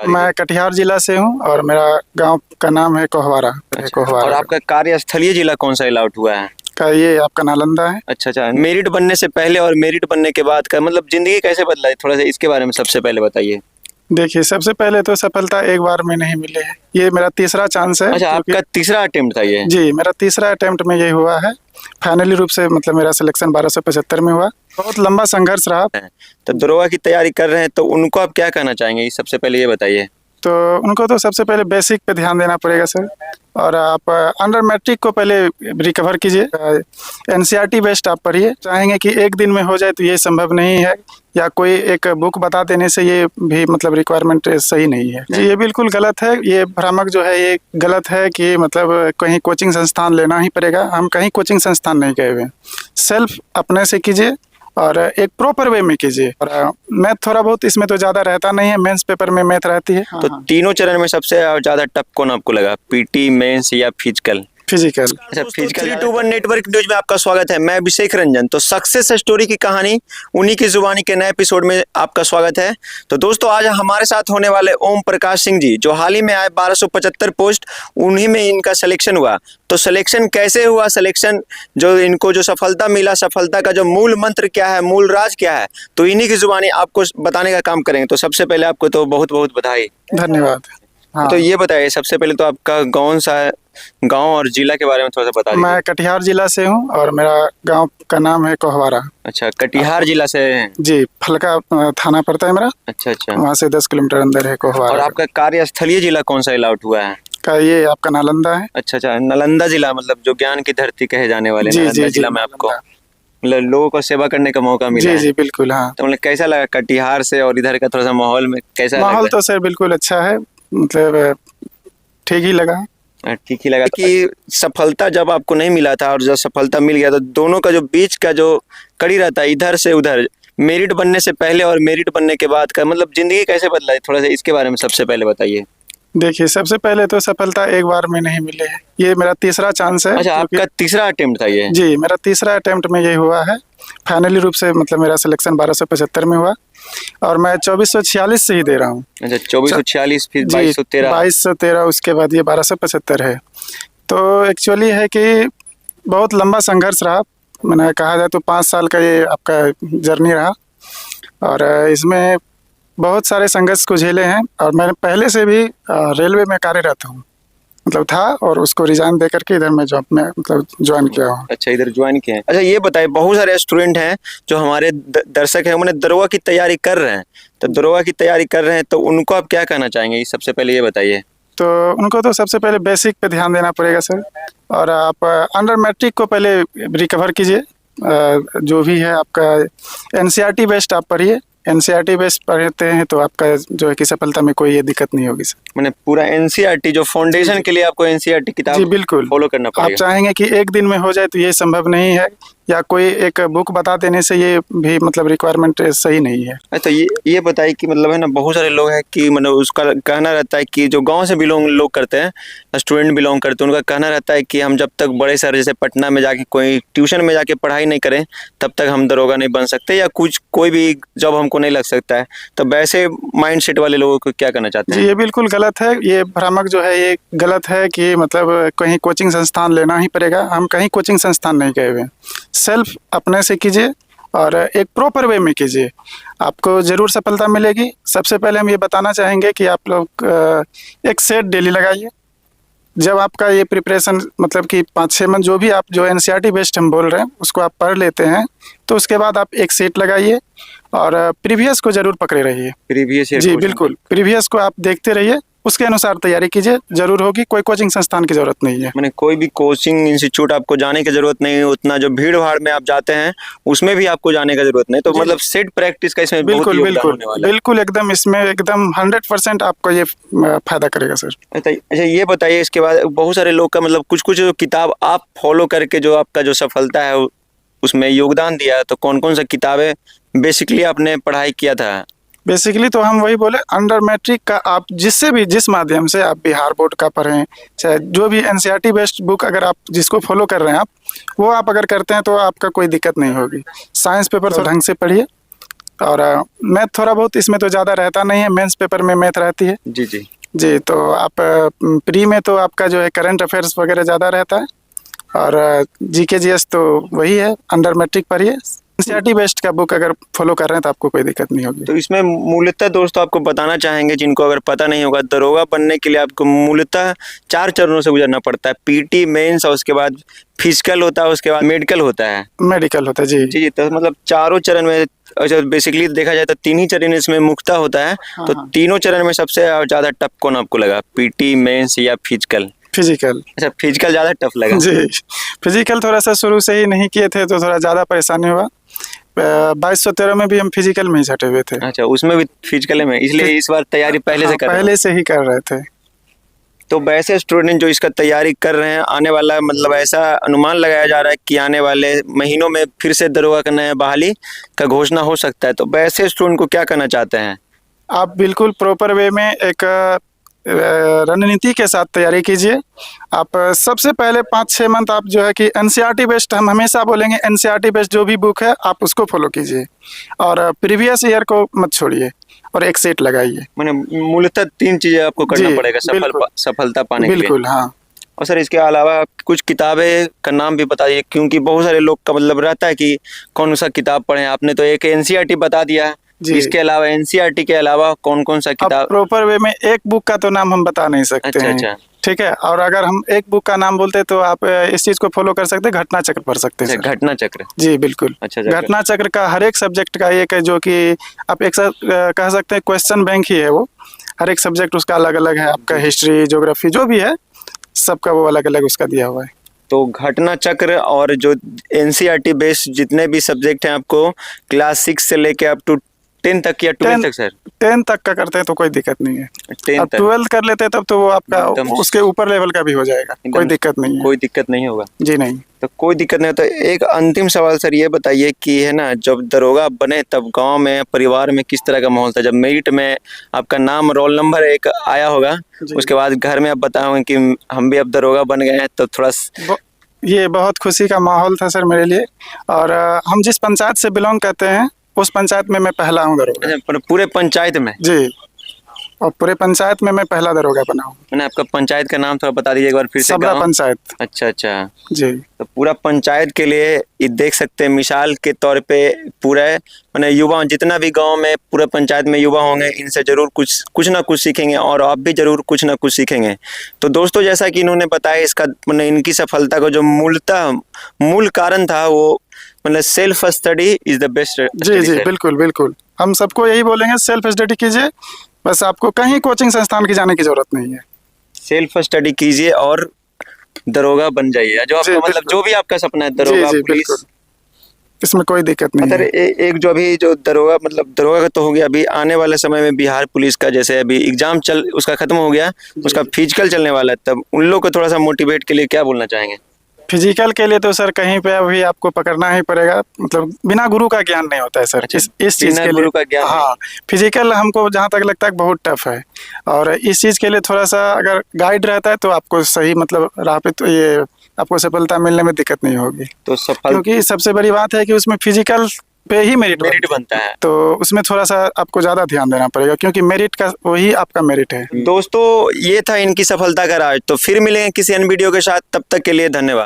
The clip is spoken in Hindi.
मैं कटिहार जिला से हूँ और मेरा गांव का नाम है कोहवारा। अच्छा, कोहवारा और आपका कार्यस्थलीय जिला कौन सा अलॉट हुआ है? का ये आपका नालंदा है। अच्छा, मेरिट बनने से पहले और मेरिट बनने के बाद का मतलब जिंदगी कैसे बदला है, थोड़ा सा इसके बारे में सबसे पहले बताइए। देखिए, सबसे पहले तो सफलता एक बार में नहीं मिले है, ये मेरा तीसरा चांस है। अच्छा, आपका तीसरा अटेम्प्ट था ये? जी, मेरा तीसरा अटेम्प्ट में ये हुआ है। फाइनली रूप से मतलब मेरा सिलेक्शन 1275 में हुआ। बहुत लंबा संघर्ष रहा। तो दरोगा की तैयारी कर रहे हैं तो उनको आप क्या कहना चाहेंगे, सबसे पहले ये बताइए। तो उनको तो सबसे पहले बेसिक पे ध्यान देना पड़ेगा सर, और आप अंडर मैट्रिक को पहले रिकवर कीजिए। एनसीईआरटी बेस्ड आप पढ़िए। चाहेंगे कि एक दिन में हो जाए तो ये संभव नहीं है, या कोई एक बुक बता देने से ये भी मतलब रिक्वायरमेंट सही नहीं है जी। ये बिल्कुल गलत है। ये भ्रामक जो है ये गलत है कि मतलब कहीं कोचिंग संस्थान लेना ही पड़ेगा। हम कहीं कोचिंग संस्थान नहीं गए हुए, सेल्फ अपने से कीजिए और एक प्रॉपर वे में कीजिए। और मैथ थोड़ा बहुत इसमें तो ज़्यादा रहता नहीं है, मेंस पेपर में मैथ रहती है। तो तीनों चरण में सबसे ज्यादा टफ कौन आपको लगा, पीटी, मेंस या फिजिकल? फिजिकल। अच्छा, फिजिकल। 321 नेटवर्क न्यूज में आपका स्वागत है। मैं अभिषेक रंजन। तो सक्सेस स्टोरी की कहानी उन्हीं की जुबानी के नए एपिसोड में आपका स्वागत है। तो दोस्तों, आज हमारे साथ होने वाले ओम प्रकाश सिंह जी, जो हाल ही में आए 1275 पोस्ट, उन्हीं में इनका सिलेक्शन हुआ। तो सिलेक्शन कैसे हुआ, सिलेक्शन जो इनको जो सफलता मिला, सफलता का जो मूल मंत्र क्या है, मूल राज क्या है, तो इन्हीं की जुबानी आपको बताने का काम करेंगे। तो सबसे पहले आपको तो बहुत बहुत बधाई। धन्यवाद। हाँ। तो ये बताइए, सबसे पहले तो आपका कौन सा है, गांव और जिला के बारे में थोड़ा सा बता दीजिए। मैं कटिहार जिला से हूँ और मेरा गांव का नाम है कोहवारा। अच्छा, कटिहार जिला से हैं? जी, फलका थाना पड़ता है मेरा। अच्छा अच्छा। वहाँ से 10 किलोमीटर अंदर है कोहवारा। और आपका कार्यस्थलीय जिला कौन सा अलॉट हुआ है? का ये आपका नालंदा है। अच्छा अच्छा, नालंदा जिला, मतलब जो ज्ञान की धरती कहे जाने वाले जी नालंदा जी जी, जिला में आपको नालंदा। मतलब लोगों को सेवा करने का मौका मिला जी है। जी बिल्कुल। हाँ, तो मतलब कैसा लगा कटिहार से और इधर का थोड़ा सा माहौल में कैसा माहौल लगा? तो सर बिल्कुल अच्छा है, मतलब ठीक ही लगा। ठीक ही लगा कि सफलता जब आपको नहीं मिला था और जब सफलता मिल गया तो दोनों का जो बीच का जो कड़ी रहता है इधर से उधर, मेरिट बनने से पहले और मेरिट बनने के बाद का मतलब जिंदगी कैसे बदला है, थोड़ा सा इसके बारे में सबसे पहले बताइए। देखिए, सबसे पहले तो सफलता एक बार में नहीं मिले है, ये मेरा तीसरा चांस है। अच्छा, आपका तीसरा अटेम्प्ट था ये? जी, मेरा तीसरा अटेम्प्ट में ये हुआ है। फाइनली रूप से मतलब मेरा सिलेक्शन 1275 में हुआ और मैं 2446 से ही दे रहा हूँ। अच्छा, 2446 फिर जी, 2213। 2213, उसके बाद ये 1275 है। तो एक्चुअली है कि बहुत लंबा संघर्ष रहा। मैंने कहा जाए तो 5 साल का ये आपका जर्नी रहा और इसमें बहुत सारे संघर्ष को झेले हैं। और मैंने पहले से भी रेलवे में कार्यरत हूँ, मतलब था, और उसको रिजाइन दे करके इधर मैं जॉब में मतलब ज्वाइन किया हूँ। अच्छा, इधर ज्वाइन किए हैं। अच्छा, ये बताइए, बहुत सारे स्टूडेंट हैं जो हमारे दर्शक हैं, उन्हें दरोगा की तैयारी कर रहे हैं। तो दरोगा की तैयारी कर रहे हैं तो उनको आप क्या कहना चाहेंगे, सबसे पहले ये बताइए। तो उनको तो सबसे पहले बेसिक पे ध्यान देना पड़ेगा सर, और आप अंडर मैट्रिक को पहले रिकवर कीजिए। जो भी है आपका एनसीईआरटी बेस्ड आप पढ़िए। एनसीईआरटी बेस्ड पढ़ते हैं तो आपका जो है कि सफलता में कोई ये दिक्कत नहीं होगी सर। मैंने पूरा एनसीईआरटी जो फाउंडेशन के लिए आपको एनसीईआरटी जी किताब बिल्कुल फॉलो करना आप पड़ेगा। चाहेंगे कि एक दिन में हो जाए तो ये संभव नहीं है, या कोई एक बुक बता देने से ये भी मतलब रिक्वायरमेंट सही नहीं है। तो ये बताइए कि मतलब है ना, बहुत सारे लोग हैं कि मतलब उसका कहना रहता है कि जो गांव से बिलोंग लोग करते हैं, स्टूडेंट बिलोंग करते हैं, उनका कहना रहता है कि हम जब तक बड़े शहर जैसे पटना में जाके कोई ट्यूशन में जाके पढ़ाई नहीं करें तब तक हम दरोगा नहीं बन सकते, या कुछ कोई भी जॉब हमको नहीं लग सकता है। तो वैसे माइंड सेट वाले लोगों को क्या कहना चाहते जी, हैं? ये बिल्कुल गलत है। ये भ्रामक जो है ये गलत है कि मतलब कहीं कोचिंग संस्थान लेना ही पड़ेगा। हम कहीं कोचिंग संस्थान नहीं गए हुए, सेल्फ अपने से कीजिए और एक प्रॉपर वे में कीजिए, आपको ज़रूर सफलता मिलेगी। सबसे पहले हम ये बताना चाहेंगे कि आप लोग एक सेट डेली लगाइए। जब आपका ये प्रिपरेशन मतलब कि 5-6 मंथ जो भी आप जो एनसीईआरटी बेस्ड हम बोल रहे हैं उसको आप पढ़ लेते हैं, तो उसके बाद आप एक सेट लगाइए और प्रीवियस को ज़रूर पकड़े रहिए। प्रीवियस जी बिल्कुल, प्रीवियस को आप देखते रहिए, उसके अनुसार तैयारी कीजिए, जरूर होगी। कोई कोचिंग संस्थान की जरूरत नहीं है। मैंने कोई भी कोचिंग इंस्टीट्यूट आपको जाने की जरूरत नहीं है, उतना जो भीड़ भाड़ में आप जाते हैं उसमें भी आपको जाने की जरूरत नहीं। तो मतलब सेट प्रैक्टिस का इसमें बहुत बिल्कुल योगदान बिल्कुल होने वाला है। बिल्कुल, एकदम इसमें एकदम 100% आपको ये फायदा करेगा सर। अच्छा, ये बताइए, इसके बाद बहुत सारे लोग का मतलब कुछ कुछ जो किताब आप फॉलो करके जो आपका जो सफलता है उसमें योगदान दिया है, तो कौन कौन सा किताबें बेसिकली आपने पढ़ाई किया था? बेसिकली तो हम वही बोले, अंडर मैट्रिक का आप जिससे भी जिस माध्यम से आप बिहार बोर्ड का पढ़ें, चाहे जो भी एनसीईआरटी बेस्ड बुक अगर आप जिसको फॉलो कर रहे हैं आप, वो आप अगर करते हैं तो आपका कोई दिक्कत नहीं होगी। साइंस पेपर ढंग से पढ़िए और मैथ थोड़ा बहुत इसमें तो ज़्यादा रहता नहीं है, मेंस पेपर में मैथ रहती है जी जी। जी। तो आप प्री में तो आपका जो है करंट अफेयर्स वगैरह ज़्यादा रहता है, और जीके जीएस तो वही है, अंडर मैट्रिक पर ही है। एनसीईआरटी बेस्ड का बुक अगर फॉलो कर रहे हैं तो आपको कोई दिक्कत नहीं होगी। तो इसमें मूलतः दोस्तों आपको बताना चाहेंगे, जिनको अगर पता नहीं होगा, दरोगा बनने के लिए आपको मूलतः 4 चरणों से गुजरना पड़ता है। पीटी, मेंस, और उसके बाद फिजिकल होता है, उसके बाद मेडिकल होता है। मेडिकल होता है जी। जी जी। तो मतलब चारों चरण में, अच्छा बेसिकली देखा जाए तो 3 ही चरण इसमें मुख्यतः होता है। तो हाँ। तीनों चरण में सबसे ज्यादा टफ कौन आपको लगा, पीटी, मेंस या फिजिकल? फिजिकल। अच्छा, फिजिकल ज्यादा टफ लगा। जी, फिजिकल थोड़ा सा शुरू से ही नहीं किए थे तो थोड़ा ज़्यादा परेशानी हुआ। 2213 में भी हम फिजिकल में ही छटे हुए थे। अच्छा, उसमें भी फिजिकल में, इसलिए इस बार तैयारी पहले से कर रहे हैं। पहले से ही कर रहे थे। तो वैसे स्टूडेंट जो इसका तैयारी कर रहे हैं, आने वाला मतलब ऐसा अनुमान लगाया जा रहा है कि आने वाले महीनों में फिर से दरोगा का नया बहाली का घोषणा हो सकता है। तो वैसे स्टूडेंट को क्या करना चाहते हैं? आप बिल्कुल प्रॉपर वे में एक रणनीति के साथ तैयारी कीजिए। आप सबसे पहले 5-6 मंथ आप जो है कि एनसीईआरटी बेस्ड, हम हमेशा बोलेंगे एनसीईआरटी बेस्ड जो भी बुक है आप उसको फॉलो कीजिए, और प्रीवियस ईयर को मत छोड़िए, और एक सेट लगाइए। मैंने मूलतः 3 चीजें आपको करना जी, पड़ेगा बिल्कुल। सफलता पाने के लिए। बिल्कुल हाँ। और सर इसके अलावा कुछ किताबें का नाम भी बताइए, क्योंकि बहुत सारे लोग का मतलब रहता है कि कौन सा किताब पढ़ें। आपने तो एक एनसीईआरटी बता दिया, जी। इसके अलावा एनसीईआरटी के अलावा कौन कौन सा अब किताब? प्रॉपर वे में एक बुक का तो नाम हम बता नहीं सकते अच्छा हैं। अच्छा। ठीक है, और अगर हम एक बुक का नाम बोलते तो आप इस चीज को फॉलो कर सकते हैं, घटना चक्र पढ़ सकते हैं अच्छा, सर। घटना चक्र। जी बिल्कुल। अच्छा, चक्र। घटना चक्र का हर एक सब्जेक्ट का एक है, जो कि आप एक साथ कह सकते हैं क्वेश्चन बैंक ही है वो। हर एक सब्जेक्ट उसका अलग अलग है, आपका हिस्ट्री, ज्योग्राफी जो भी है सबका वो अलग अलग उसका दिया हुआ है। तो घटना चक्र और जो एनसीईआरटी बेस्ड जितने भी सब्जेक्ट हैं आपको क्लास 6 से लेके अप टू 10 तक या 12 तक? सर 10 तक का करते हैं तो कोई दिक्कत नहीं है। 10 अब तक 12 कर लेते हैं तब तो वो आपका एकदम उसके ऊपर लेवल का भी हो जाएगा, कोई एकदम दिक्कत नहीं है। कोई दिक्कत नहीं होगा। जी नहीं। तो कोई दिक्कत नहीं होता। एक अंतिम सवाल सर ये बताइए कि है ना, जब दरोगा बने तब गांव में, परिवार में किस तरह का माहौल था? जब मेरिट में आपका नाम, रोल नंबर एक आया होगा, उसके बाद घर में आप बताओगे कि हम भी अब दरोगा बन गए हैं, तो थोड़ा ये बहुत खुशी का माहौल था सर मेरे लिए। और हम जिस पंचायत से बिलोंग करते हैं उस पंचायत में मैं पहला हूँ दरोगा। अच्छा, पूरे पंचायत में? जी, और पूरे पंचायत में मैं पहला दरोगा बना हूँ। मैंने आपका पंचायत का नाम थोड़ा बता दीजिए एक बार फिर से। सबरा गाँव? पंचायत। अच्छा अच्छा। जी। तो पूरा पंचायत के लिए ये देख सकते हैं, मिसाल के तौर पे पूरा मैंने युवा, जितना भी गांव में पूरे पंचायत में युवा होंगे, इनसे जरूर कुछ ना कुछ सीखेंगे, और आप भी जरूर कुछ ना कुछ सीखेंगे। तो दोस्तों जैसा कि इन्होंने बताया, इसका मैंने इनकी सफलता का जो मूल कारण था वो मतलब self study is the best. जी जी बिल्कुल बिल्कुल, हम सबको यही बोलेंगे, सेल्फ स्टडी कीजिए, बस आपको कहीं कोचिंग संस्थान की जाने की जरूरत नहीं है। सेल्फ स्टडी कीजिए और दरोगा बन जाइए, जो आपका मतलब जो भी आपका सपना है, दरोगा, पुलिस, इसमें कोई दिक्कत नहीं है। एक जो अभी जो दरोगा मतलब दरोगा का तो हो गया, अभी आने वाले समय में बिहार पुलिस का जैसे अभी एग्जाम उसका खत्म हो गया, उसका फिजिकल चलने वाला है, तब उन लोग को थोड़ा सा मोटिवेट के लिए क्या बोलना चाहेंगे? फिजिकल के लिए तो सर कहीं पे अभी आपको पकड़ना ही पड़ेगा, मतलब बिना गुरु का ज्ञान नहीं होता है सर। अच्छा, इस चीज के लिए का ज्ञान? हाँ, फिजिकल हमको जहाँ तक लगता है बहुत टफ है, और इस चीज के लिए थोड़ा सा अगर गाइड रहता है तो आपको सही मतलब राह पे, तो ये आपको सफलता मिलने में दिक्कत नहीं होगी। तो क्योंकि सबसे बड़ी बात है कि उसमें फिजिकल पे ही मेरिट बनता है, तो उसमें थोड़ा सा आपको ज्यादा ध्यान देना पड़ेगा, क्योंकि मेरिट का वही आपका मेरिट है। दोस्तों ये था इनकी सफलता का राज। तो फिर मिलेंगे किसी अन्य वीडियो के साथ, तब तक के लिए धन्यवाद।